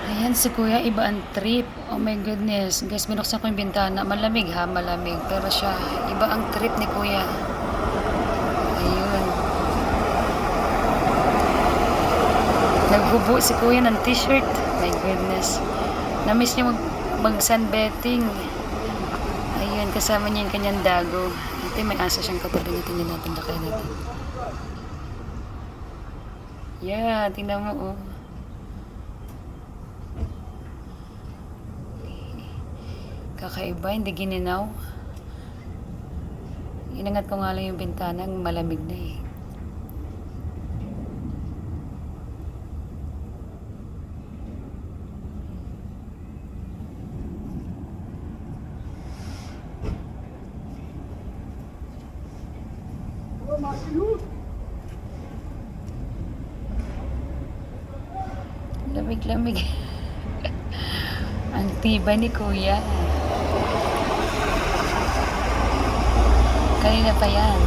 Ayan si kuya, iba ang trip. Oh my goodness. Guys, binuksan ko yung bintana. Malamig ha, malamig. Pero siya, iba ang trip ni kuya. Ayun. Naghubo si kuya ng t-shirt. My goodness. Namiss niya mag-sunbathing. Ayun, kasama niya yung kanyang dago. Ito may aso siyang katabi niya. Tingnan natin, lakay natin. Yeah, tingnan mo oh. Kakaiba, hindi gininaw. Inangat ko nga lang yung bintana, malamig na eh. Lamig-lamig. Ang tiba ni kuya. Kanina pa yan.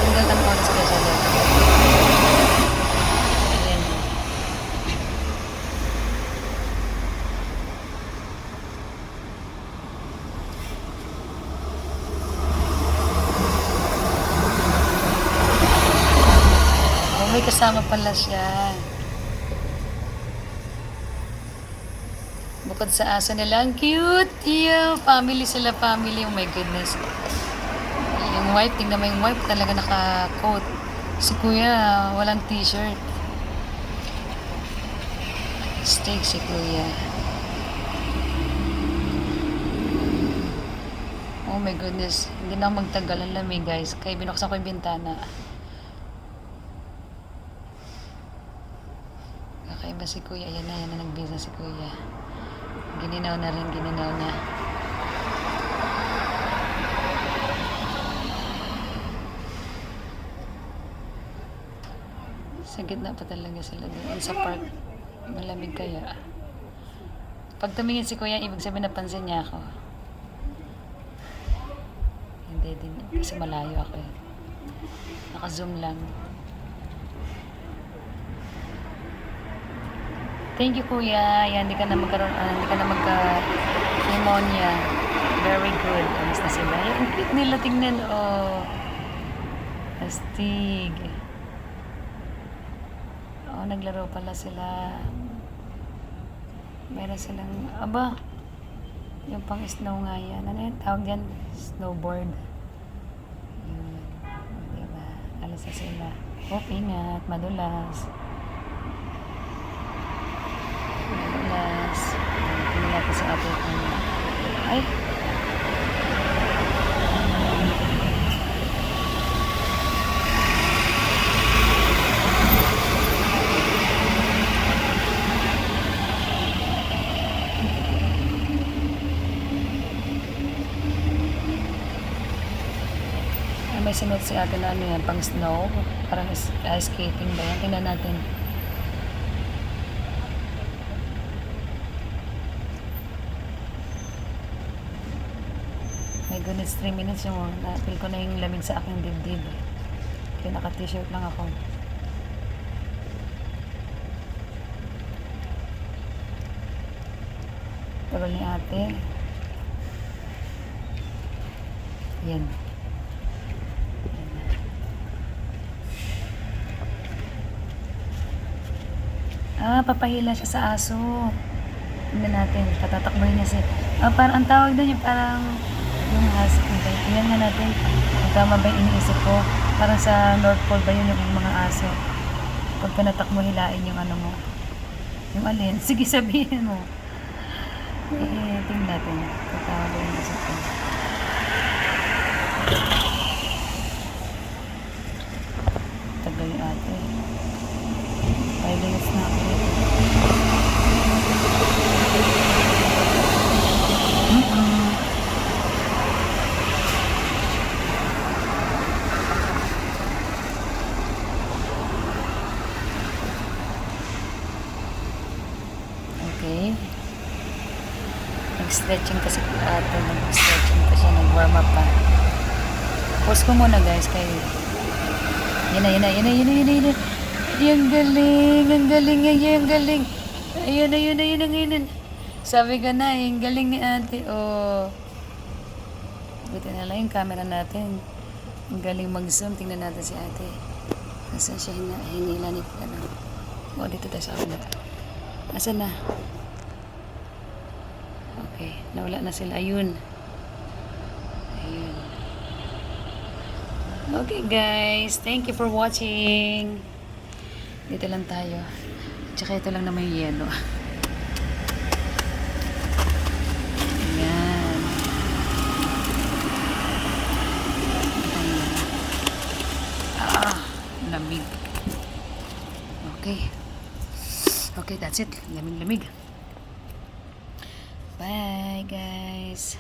Hanggang ang oras ka siya doon. Ayan. Oh, may kasama pala siya. Bukod sa aso nila, ang cute! Yeah, family sila, family. Oh my goodness. Yung wife, tingnan mo yung wife, talaga naka-coat. Si kuya, walang t-shirt. Steak si kuya. Oh my goodness. Hindi na ako magtagal ang lamig guys. Kaya binuksan ko yung bintana. Kakaiba si kuya. Ayan na nagbisa si kuya. Gininaw na rin, gininaw na. Sa gitna pa talaga sila doon. Sa park, malamig kaya. Pag tumingin si kuya, ibig sabihin napansin niya ako. Hindi din, kasi malayo ako eh. Naka-zoom lang. Thank you kuya. Yan, hindi ka na magka-pneumonia. Very good. Alis na sila. Ang cute nila, tingnan. Oh. Astig. Oh, naglaro pala sila. Meron silang, aba, yung pang snow nga yan. Ano yan? Tawag dyan? Snowboard. Yun. Diba? Alis na sila. Oh, ingat. Madulas. Madulas. Tingnan natin sa update niya. Ay! May sinuot si ate na ano yan, pang snow. Parang ice skating ba yan? Tingnan natin. My goodness, 3 minutes yung na-feel ko na yung lamig sa aking dibdib. Kaya naka-t-shirt lang ako. Tagal ni ate. Yan. Papahila siya sa aso. Tingnan natin, patatakboy niya siya. Parang ang tawag doon yung parang yung husky ba? Tingnan nga natin. Ang tama ba yung iniisip ko? Parang sa North Pole ba yun yung mga aso? Pag pinatakbo, hilain yung ano mo. Yung alin? Sige, sabihin mo. Tingnan natin. Patawag ba yung iniisip ko? Tagal yung ate. 5 minutes na ako. Okay. Nag-stretching kasi ate. Nag-stretching pa siya. Nag-warm up pa. Pause ko muna guys. Kayo. Yan na. Yung galing. Ang galing. Ang galing. Ayun, ayun, ayun, ayun. Sabi ko na, yung galing ni ate. Oh. Buti na lang yung camera natin. Ang galing mag-zoom. Tingnan natin si ate. Nasaan siya hinila ni ano? O, dito tayo sa kabila. Asan na? Okay, nawala na sila. Ayun. Ayun. Okay, guys. Thank you for watching. Dito lang tayo. Tsaka ito lang na may yelo. Ayan. Ah, lamig. Okay. Okay, that's it. Lamig-lamig. Bye, guys.